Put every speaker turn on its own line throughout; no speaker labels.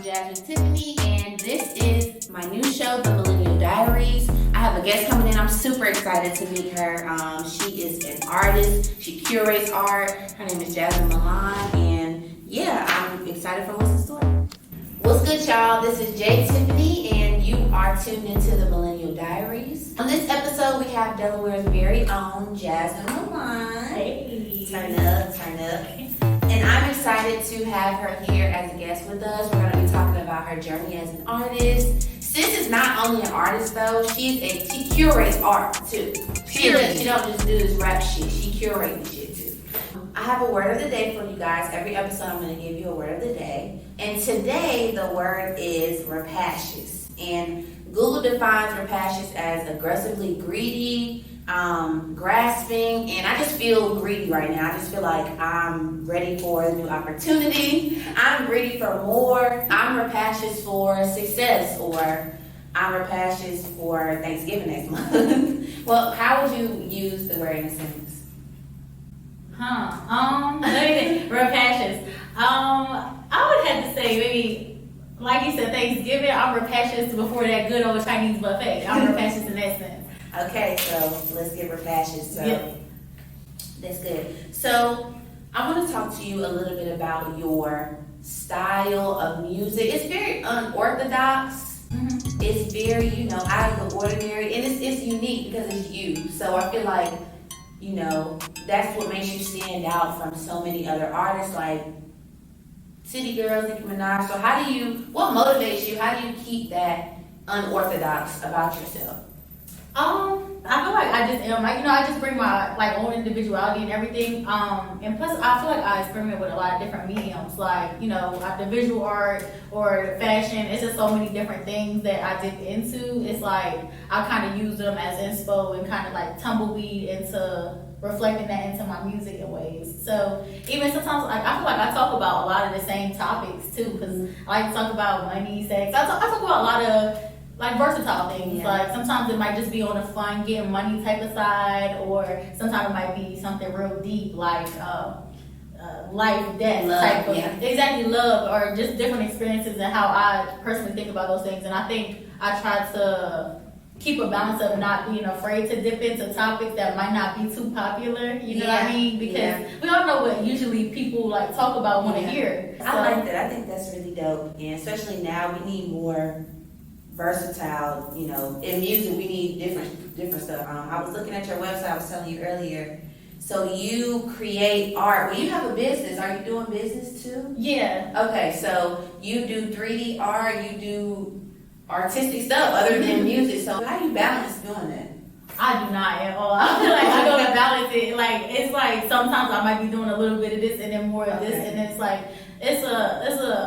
Jasmine Tiffany, and this is my new show, The Millennial Diaries. I have a guest coming in. I'm super excited to meet her. She is an artist. She curates art. Her name is Jasmyn Milan, and yeah, I'm excited for what's in store. What's good, y'all? This is Tiffany, and you are tuned into The Millennial Diaries. On this episode, we have Delaware's very own Jasmyn Milan.
Hey.
Turn up. And I'm excited to have her here as a guest with us. We're going to be talking about her journey as an artist. Sis is not only an artist though, she curates art too. She don't just do this rap shit, she curates the shit too. I have a word of the day for you guys. Every episode I'm going to give you a word of the day. And today the word is rapacious. And Google defines rapacious as aggressively greedy, grasping, and I just feel greedy right now. I just feel like I'm ready for a new opportunity. I'm ready for more. I'm rapacious for success, or I'm rapacious for Thanksgiving next month. Well, how would you use the word in a sentence?
Rapacious. I would have to say maybe, like you said, Thanksgiving. I'm rapacious before that good old Chinese buffet. I'm rapacious in that sense.
Okay, so let's get rapacious. So
yep.
That's good. So I want to talk to you a little bit about your style of music. It's very unorthodox. Mm-hmm. It's very, out of the ordinary, and it's unique because it's you. So I feel like, that's what makes you stand out from so many other artists like City Girls, Nicki Minaj. So what motivates you? How do you keep that unorthodox about yourself?
I feel like I just am I just bring my own individuality and everything. And plus I feel like I experiment with a lot of different mediums, like the visual art or fashion. It's just so many different things that I dip into. It's like I kind of use them as inspo and kind of like tumbleweed into reflecting that into my music in ways. So even sometimes I feel like I talk about a lot of the same topics too, because I like to talk about money, sex. I talk about a lot of versatile things. Yeah. Like sometimes it might just be on a fun getting money type of side, or sometimes it might be something real deep like life, death
love,
type of
yeah.
love, or just different experiences and how I personally think about those things. And I think I try to keep a balance of not being afraid to dip into topics that might not be too popular, you know what I mean? Because we all know what usually people talk about want to hear. So,
I like that. I think that's really dope. And especially now we need more versatile, in music we need different stuff. I was looking at your website, I was telling you earlier. So you create art. Well, you have a business. Are you doing business too?
Yeah.
Okay, so you do 3D art, you do artistic stuff other than music. So how do you balance doing that?
I do not at all. I feel like I don't balance it. It's like sometimes I might be doing a little bit of this and then more of this, and it's like it's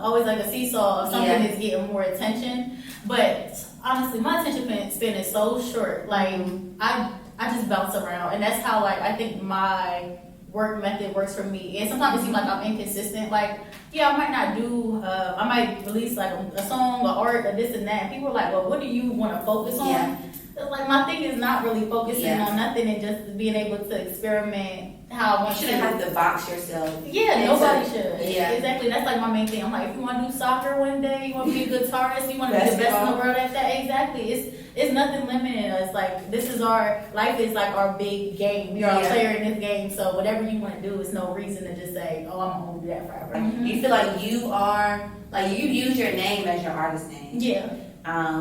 always like a seesaw of something that's getting more attention. But honestly, my attention span is so short. I just bounce around, and that's how I think my work method works for me. And sometimes it seems like I'm inconsistent. I might not do. I might release a song, or art, or this and that. And people are like, "Well, what do you want to focus on?"
Yeah.
It's my thing is not really focusing on nothing and just being able to experiment how I want to.
You shouldn't have to box yourself.
Yeah, nobody should.
Yeah.
Exactly. That's my main thing. I'm like, if you want to do soccer one day, you want to be a guitarist, you want to be the best in the world at that. Exactly. It's nothing limiting us. This is our life is our big game. You're a player in this game, so whatever you want to do, is no reason to just say, oh, I'm gonna do that forever.
Mm-hmm. You feel like you are you use your name as your artist name.
Yeah.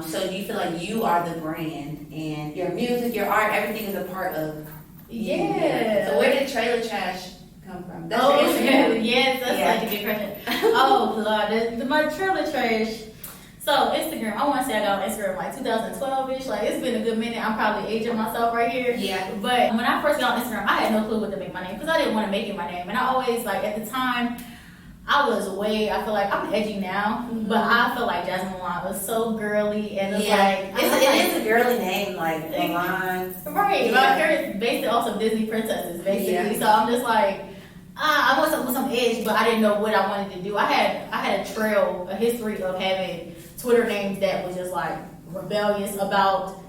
So do you feel like you are the brand, and your music, your art, everything is a part of you?
Yeah.
So where did Trailer Trash come from? That's
your
Instagram.
Yes, that's such a good question. Oh Lord, my Trailer Trash. So Instagram, I want to say I got on Instagram 2012-ish. It's been a good minute. I'm probably aging myself right here.
Yeah.
But when I first got on Instagram, I had no clue what to make my name, because I didn't want to make it my name. And I always at the time, I feel like I'm edgy now, but I feel like Jasmyn Milan was so girly, and it's
it is a girly name, Milan.
Right. My parents based it off of Disney princesses, basically. Yeah. So I'm just I want something with some edge, but I didn't know what I wanted to do. I had a history of having Twitter names that was just rebellious about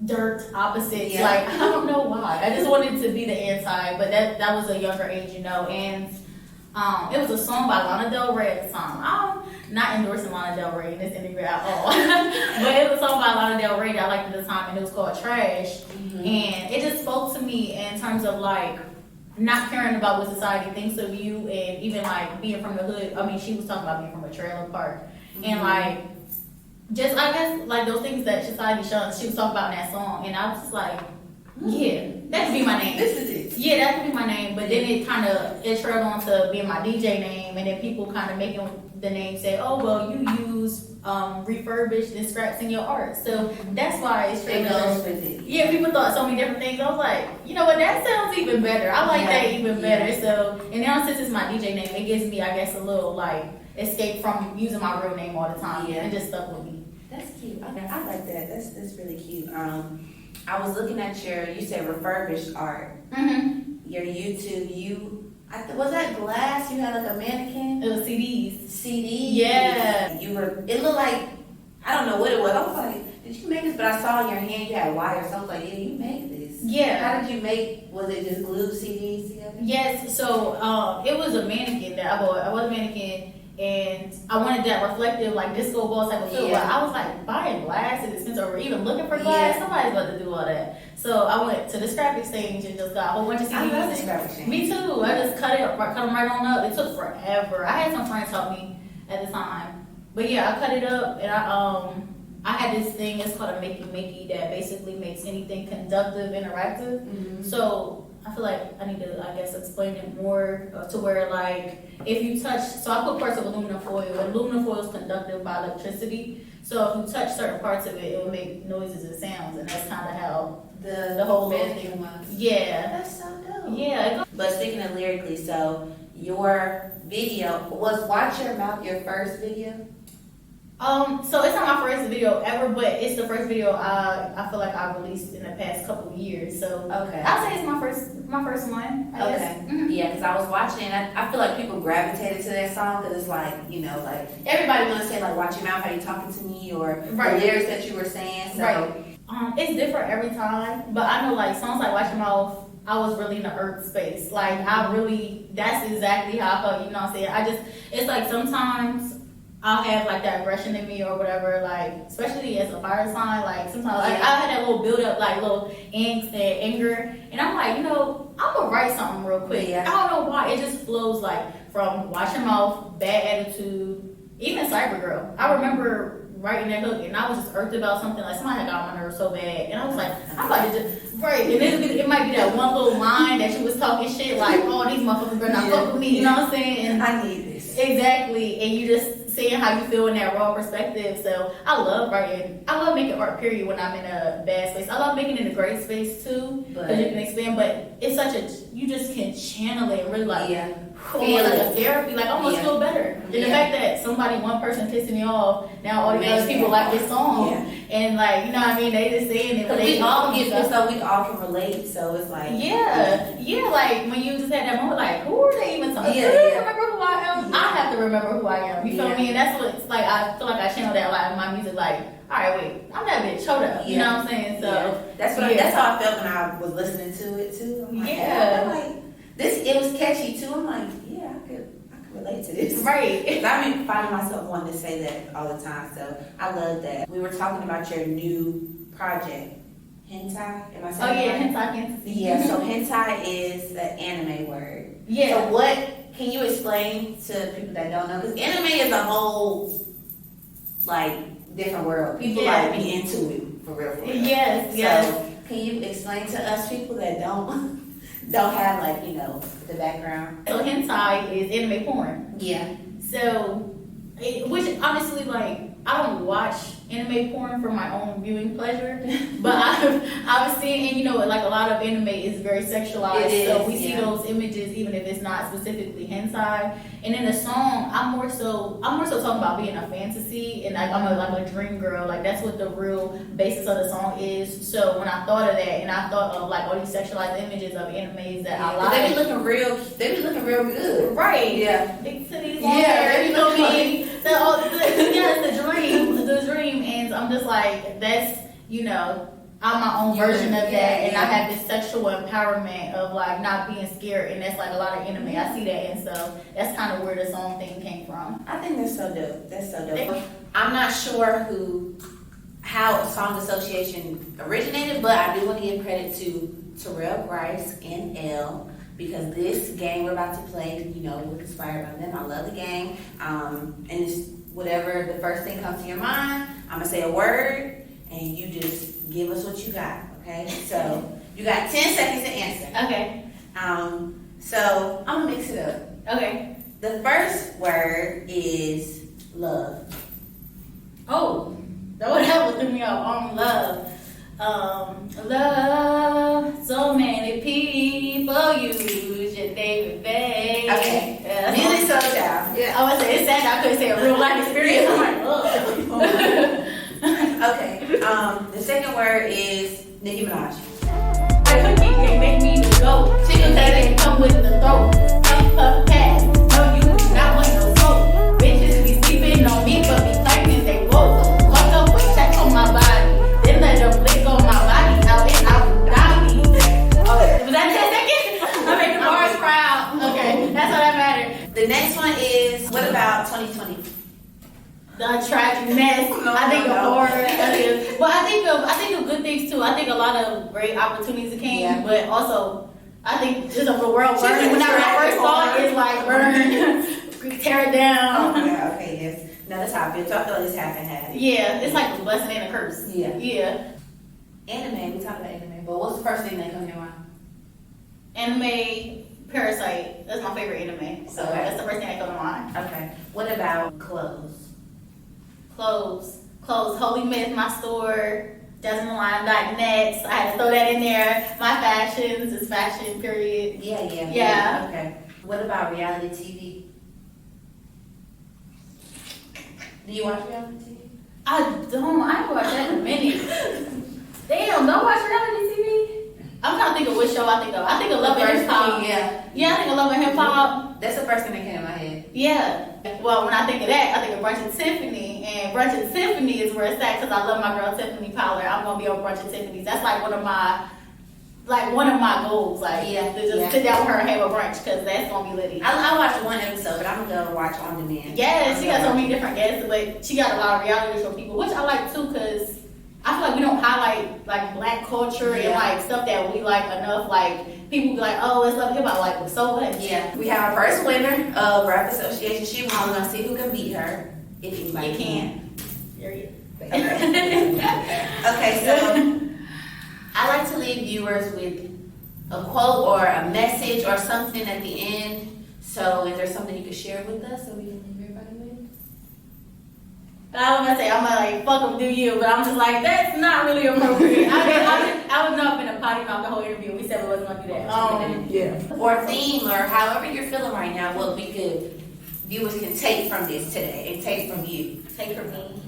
dirt opposites. I don't know why. I just wanted to be the anti, but that was a younger age, and it was a song by Lana Del Rey at the time. Not endorsing Lana Del Rey in this interview at all. But it was a song by Lana Del Rey that I liked at the time, and it was called Trash. And it just spoke to me in terms of like not caring about what society thinks of you, and even like being from the hood. I mean, she was talking about being from a trailer park, and like just I guess like those things that society shuns. She was talking about in that song, and I was just like, yeah, that could be my name.
This is it.
Yeah, that could be my name. But then it trailed on to being my DJ name, and then people kind of making the name say, oh well, you use refurbished and scraps in your art, so that's why it's
It goes with it.
Yeah, people thought so many different things. I was like, you know what, that sounds even better. I like that even better. So, and now since it's my DJ name, it gives me, I guess, a little like escape from using my real name all the time, and just stuck with me.
That's cute. Okay, I like that. That's really cute. I was looking at you said refurbished art. Your YouTube, was that glass? You had like a mannequin?
It was CDs.
CDs?
Yeah.
It looked like, I don't know what it was. I was like, did you make this? But I saw in your hand you had wire, so I was like, yeah, you made this.
Yeah.
How did you was it just glued CDs together?
Yes, so it was a mannequin that I bought. I bought a mannequin, and I wanted that reflective, like disco ball type of feel. But I was like, buying glass is expensive, or even looking for glass. Somebody's about to do all that. So I went to the scrap exchange and just got a whole bunch of CDs.
I love the scrap exchange.
Me too. I just cut them right on up. It took forever. I had some friends help me at the time, but yeah, I cut it up, and I had this thing. It's called a makey that basically makes anything conductive, interactive. So I feel like I need to, I guess, explain it more to where, like, if you touch, so I put parts of aluminum foil, and aluminum foil is conductive by electricity. So if you touch certain parts of it, it will make noises and sounds, and that's kind of how the whole thing was. Yeah. That's so dope. Yeah.
But speaking of lyrically, so your video was Watch Your Mouth your first video?
So it's not my first video ever, but it's the first video I feel like I released in the past couple of years. So I'll say it's my first one. I guess.
Yeah, because I was watching and I feel like people gravitated to that song because it's like, like everybody wants to say like watch your mouth, how you talking to me, or the lyrics that you were saying. So
it's different every time, but I know like songs like Watch Your Mouth, I was really in the earth space. Like that's exactly how I felt, you know what I'm saying? It's like sometimes I'll have like that aggression in me or whatever, like especially as a fire sign, like sometimes like I had that little build up, like little angst and anger, and I'm like, I'm gonna write something real quick. I don't know why, it just flows like from Watch Your Mouth, Bad Attitude, even Cyber Girl. I remember writing that hook and I was just irked about something, like somebody had got on my nerves so bad, and I was like, I'm about to just and it might be that one little line that she was talking shit like, oh, these motherfuckers better not fuck with me, you know what I'm saying? And
I need this.
Exactly, and you just seeing how you feel in that raw perspective. So I love writing. I love making art, period, when I'm in a bad space. I love making it in a great space too, because you can expand, but it's you just can channel it and really like, almost like a therapy, like almost feel better. And the fact that one person pissing me off, now all the other people like this song, and like, you know what I mean, they just saying it.
We all get this, so we all can relate, so it's like.
Like when you just had that moment, like, who are they even talking? Do they remember who I am? I have to remember who I am, you feel me? And that's what it's like, I feel like I channel that like in my music, like, alright, wait, I'm that bitch, hold up, you know what I'm saying? So
that's how I felt when I was listening to it too. I'm like, it was catchy too. I'm like, I could relate to this.
Right.
I've been finding myself wanting to say that all the time, so I love that. We were talking about your new project, hentai. Am I saying
hentai fantasy.
Yeah, so hentai is an anime word.
Yeah.
So can you explain to people that don't know? Because anime is a whole, like, different world. People like be into it for real.
Yes.
So can you explain to us people that don't have like, the background?
So hentai is anime porn.
Yeah.
So, which honestly, like, I don't watch anime porn for my own viewing pleasure, but I've seen, and like a lot of anime is very sexualized, so we see those images even if it's not specifically hentai. And in the song, I'm more so talking about being a fantasy, and like I'm a dream girl, like that's what the real basis of the song is. So when I thought of that, and I thought of like all these sexualized images of animes that I like,
they be looking real good,
right?
Yeah,
big titties, long hair, you know what I mean? The dream, and I'm just like, that's, I'm my own version of that,
Yeah,
and
yeah.
I have this sexual empowerment of like not being scared, and that's like a lot of anime. I see that, and so that's kind of where the song thing came from.
I think that's so dope. That's so dope. I'm not sure how Song Association originated, but I do want to give credit to Terrell Grice and Elle, because this game we're about to play, was inspired by them. I love the game. And it's whatever the first thing comes to your mind, I'm going to say a word, and you just give us what you got, okay? So you got 10 seconds to answer.
Okay.
So I'm going to mix it up.
Okay.
The first word is love.
Oh, that would threw me off. Love. Love. So many people use your David Bay.
Okay.
Yeah.
Music Soul Child.
Yeah. I was saying it's sad I couldn't say a real life experience. I'm like, ugh.
Okay. The second word is Nicki Minaj.
Like, cookie can't make me go. Chicken can come with the throat. Puff pass. No, you do not want no smoke. Bitches be sleeping on me, but be claiming they woke. Fuck up with check on my body. Then let them lick on my body. Out and out Dobby. Oh, was that 10 seconds? I made the bars proud. Okay, that's all that mattered.
The next one is, what about 2020?
The tragic mess. I think of horror. But I think of good things too. I think a lot of great opportunities came,
Yeah.
but also I think just of the world burning. When I first saw it, it's like burn, tear it down.
Oh, yeah, okay, yes. No, that's how I feel. So I feel like it's half and half.
Yeah, it's like a blessing and a curse.
Yeah.
Yeah.
Anime, we talked about anime, but what's the first thing that comes to your mind?
Anime, Parasite. That's my favorite anime. So
Okay.
that's the first thing that comes to mind.
Okay. What about clothes?
Clothes. Holy Myth, my store. JasmynMilan.net. I had to throw that in there. My fashions is fashion, period.
Yeah. Okay. What about reality TV? Do you watch reality TV?
I don't watch that in a minute. Damn, don't watch reality TV? I'm trying to think of what show I think of. I think of Love and Hip Hop.
Yeah.
Yeah, I think of Love and Hip Hop.
That's the first thing that came in my head.
Yeah. Well, when I think of that, I think of Brunch and Tiffany. And Brunch and Tiffany is where it's at because I love my girl Tiffany Pollard. I'm going to be on Brunch and Tiffany's. That's like one of my goals. Like,
Yeah,
to just
yeah.
sit down with her and have a brunch because that's going to be litty.
I watched one episode, but I'm going to go watch on demand.
Yeah, she got so many different guests, but she got a lot of reality show people, which I like too, because I feel like we don't highlight like black culture and
Yeah.
like stuff that we like enough. Like people be like, oh, let's love hip hop. Like, so what?
Yeah. We have our first winner of Rap Association. She won. We're going to see who can beat her. If anybody
You can. Period.
Okay, so I like to leave viewers with a quote or a message or something at the end. So is there something you could share with us so we can leave everybody with?
I was gonna say I'm gonna like fuck them, do you? But I'm just like that's not really appropriate. I would not have been a potty mouth the whole interview. We said we wasn't gonna do that.
Yeah. Or theme or however you're feeling right now, what we could viewers can take from this today and take from you.
Take from me.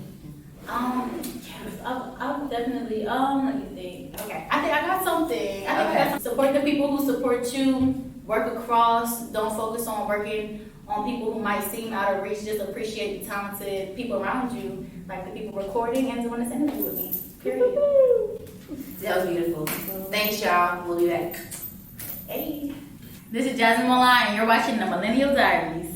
Yes, I would definitely. Let me think.
Okay.
I think I got something. I got some. Support the people who support you. Work across. Don't focus on working on people who might seem out of reach. Just appreciate the talented people around you, like the people recording and doing this interview with me. Period.
That was beautiful. Thanks, y'all. We'll be back.
Hey. This is Jasmyn Milan, and you're watching the Millennial Diaries.